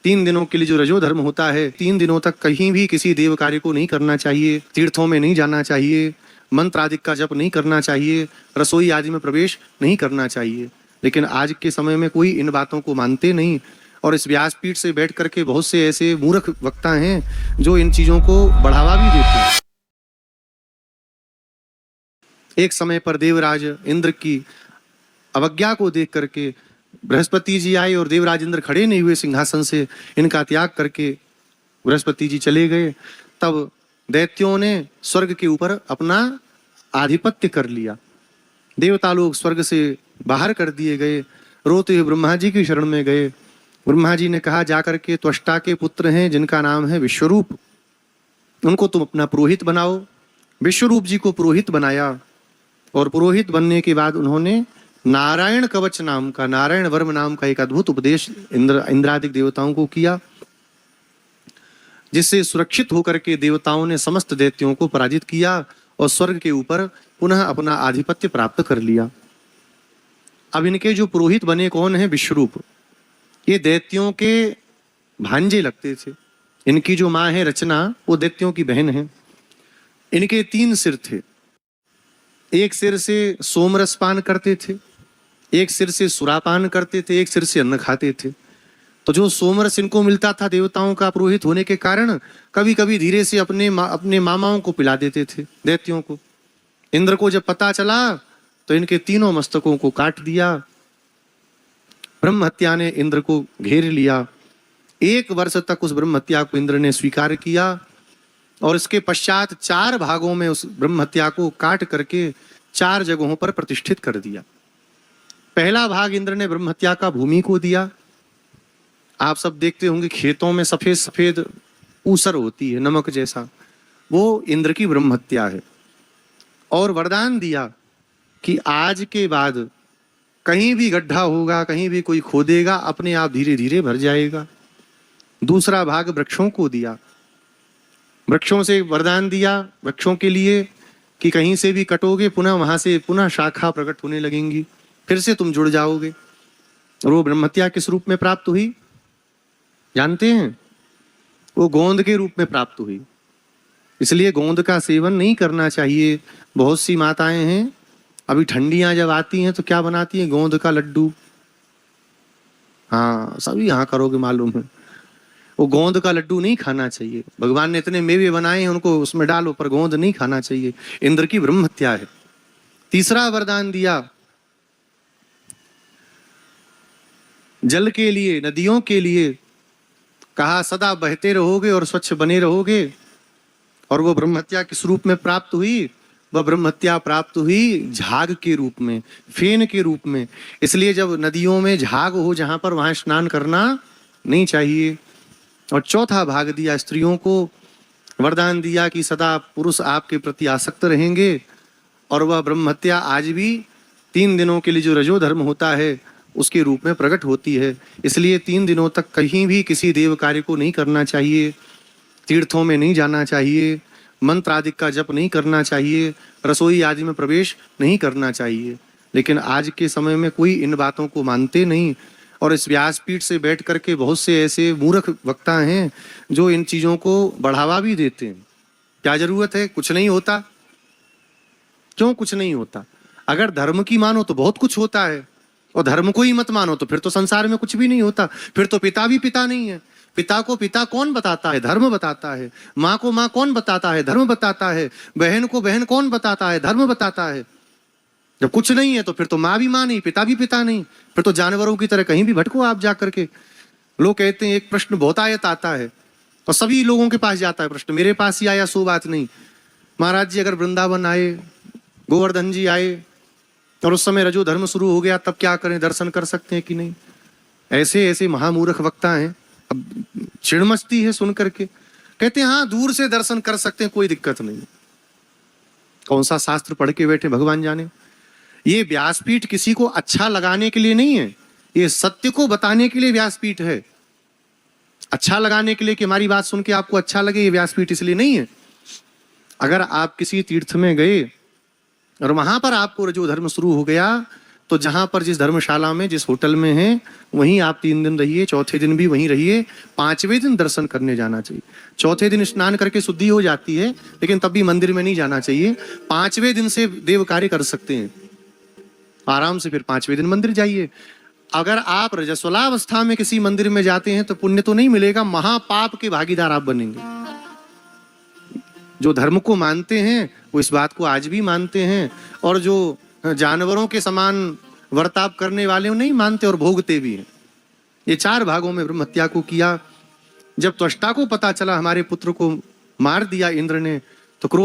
3 दिनों के लिए जो रजो धर्म होता है, 3 दिनों तक कहीं भी किसी देव कार्य को नहीं करना चाहिए, तीर्थों में नहीं जाना चाहिए, मंत्र आदि का जप नहीं करना चाहिए, रसोई आदि में प्रवेश नहीं करना चाहिए। लेकिन आज के समय में कोई इन बातों को मानते नहीं और इस व्यासपीठ से बैठ करके बहुत से ऐसे मूर्ख वक्ता हैं जो इन चीजों को बढ़ावा भी देते हैं। एक समय पर देवराज इंद्र की अवज्ञा को देख करके बृहस्पति जी आए और देवराज इंद्र खड़े नहीं हुए सिंहासन से, इनका त्याग करके बृहस्पति जी चले गए। तब दैत्यों ने स्वर्ग के ऊपर अपना आधिपत्य कर लिया। देवता लोग स्वर्ग से बाहर कर दिए गए, रोते हुए ब्रह्मा जी की शरण में गए। ब्रह्मा जी ने कहा जाकर के त्वष्टा के पुत्र हैं जिनका नाम है विश्वरूप, उनको तुम अपना पुरोहित बनाओ। विश्वरूप जी को पुरोहित बनाया और पुरोहित बनने के बाद उन्होंने नारायण कवच नाम का, नारायण वर्म नाम का एक अद्भुत उपदेश इंद्रादिक देवताओं को किया, जिससे सुरक्षित होकर के देवताओं ने समस्त दैत्यों को पराजित किया और स्वर्ग के ऊपर पुनः अपना आधिपत्य प्राप्त कर लिया। अब इनके जो पुरोहित बने कौन है? विश्वरूप। ये दैत्यों के भांजे लगते थे। इनकी जो माँ है रचना, वो दैत्यों की बहन है। इनके 3 सिर थे। एक सिर से सोमरस पान करते थे, एक सिर से सुरापान करते थे, एक सिर से अन्न खाते थे। तो जो सोमरस इनको मिलता था देवताओं का पुरोहित होने के कारण, कभी कभी धीरे से अपने मामाओं को पिला देते थे, दैत्यों को। इंद्र को जब पता चला तो इनके 3 मस्तकों को काट दिया। ब्रह्म हत्या ने इंद्र को घेर लिया। 1 वर्ष तक उस ब्रह्म हत्या को इंद्र ने स्वीकार किया और इसके पश्चात 4 भागों में उस ब्रह्म हत्या को काट करके 4 जगहों पर प्रतिष्ठित कर दिया। पहला भाग इंद्र ने ब्रह्म हत्या का भूमि को दिया। आप सब देखते होंगे खेतों में सफेद सफेद ऊसर होती है, नमक जैसा, वो इंद्र की ब्रह्म हत्या है। और वरदान दिया कि आज के बाद कहीं भी गड्ढा होगा, कहीं भी कोई खोदेगा, अपने आप धीरे धीरे भर जाएगा। दूसरा भाग वृक्षों को दिया। वृक्षों से वरदान दिया वृक्षों के लिए कि कहीं से भी कटोगे पुनः वहां से पुनः शाखा प्रकट होने लगेंगी, फिर से तुम जुड़ जाओगे। और वो ब्रह्म हत्या किस रूप में प्राप्त हुई जानते हैं? वो गोंद के रूप में प्राप्त हुई। इसलिए गोंद का सेवन नहीं करना चाहिए। बहुत सी माताएं हैं, अभी ठंडियां जब आती हैं तो क्या बनाती हैं? गोंद का लड्डू। हाँ, सभी यहाँ करोगे मालूम है। वो गोंद का लड्डू नहीं खाना चाहिए। भगवान ने इतने मेवे बनाए हैं, उनको उसमें डालो, पर गोंद नहीं खाना चाहिए। इंद्र की ब्रह्म हत्या है। तीसरा वरदान दिया जल के लिए, नदियों के लिए, कहा सदा बहते रहोगे और स्वच्छ बने रहोगे। और वो ब्रह्म हत्या किस रूप में प्राप्त हुई? वह ब्रह्म हत्या प्राप्त हुई झाग के रूप में, फेन के रूप में। इसलिए जब नदियों में झाग हो जहां पर, वहां स्नान करना नहीं चाहिए। और चौथा भाग दिया स्त्रियों को, वरदान दिया कि सदा पुरुष आपके प्रति आसक्त रहेंगे। और वह ब्रह्म हत्या आज भी 3 दिनों के लिए जो रजो धर्म होता है उसके रूप में प्रकट होती है। इसलिए 3 दिनों तक कहीं भी किसी देव कार्य को नहीं करना चाहिए, तीर्थों में नहीं जाना चाहिए, मंत्र आदि का जप नहीं करना चाहिए, रसोई आदि में प्रवेश नहीं करना चाहिए। लेकिन आज के समय में कोई इन बातों को मानते नहीं और इस व्यासपीठ से बैठ करके बहुत से ऐसे मूर्ख वक्ता हैं जो इन चीजों को बढ़ावा भी देते हैं। क्या जरूरत है? कुछ नहीं होता। क्यों कुछ नहीं होता? अगर धर्म की मानो तो बहुत कुछ होता है, और धर्म को ही मत मानो तो फिर तो संसार में कुछ भी नहीं होता। फिर तो पिता भी पिता नहीं है। पिता को पिता कौन बताता है? धर्म बताता है। माँ को माँ कौन बताता है? धर्म बताता है। बहन को बहन कौन बताता है? धर्म बताता है। जब कुछ नहीं है तो फिर तो माँ भी माँ नहीं, पिता भी पिता नहीं, फिर तो जानवरों की तरह कहीं भी भटको आप जा करके। लोग कहते हैं एक प्रश्न बहुत आयत आता है और सभी लोगों के पास जाता है प्रश्न, मेरे पास ही आया सो बात नहीं। महाराज जी अगर वृंदावन आए, गोवर्धन जी आए और उस समय रजो धर्म शुरू हो गया, तब क्या करें? दर्शन कर सकते हैं कि नहीं? ऐसे ऐसे महामूर्ख वक्ता हैं। अब चिड़ मचती है सुन करके। कहते हैं हाँ दूर से दर्शन कर सकते हैं, कोई दिक्कत नहीं। कौन सा शास्त्र पढ़ के बैठे भगवान जाने। ये व्यासपीठ किसी को अच्छा लगाने के लिए नहीं है, ये सत्य को बताने के लिए व्यासपीठ है। अच्छा लगाने के लिए कि हमारी बात सुन के आपको अच्छा लगे, ये व्यासपीठ इसलिए नहीं है। अगर आप किसी तीर्थ में गए और वहां पर आपको रजो धर्म शुरू हो गया तो जहां पर जिस धर्मशाला में जिस होटल में हैं वहीं आप 3 दिन रहिए, चौथे दिन भी वहीं रहिए, 5वें दिन दर्शन करने जाना चाहिए। चौथे दिन स्नान करके शुद्धि हो जाती है, लेकिन तब भी मंदिर में नहीं जाना चाहिए। 5वें दिन से देव कार्य कर सकते हैं आराम से, फिर 5वें दिन मंदिर जाइए। अगर आप रजस्वलावस्था में किसी मंदिर में जाते हैं तो पुण्य तो नहीं मिलेगा, महापाप के भागीदार आप बनेंगे। जो धर्म को मानते हैं वो इस बात को आज भी मानते हैं, और जो जानवरों के समान वर्ताव करने वाले वो नहीं मानते और भोगते भी हैं। ये 4 भागों में ब्रह्म हत्या को किया। जब त्वष्टा को पता चला हमारे पुत्र को मार दिया इंद्र ने,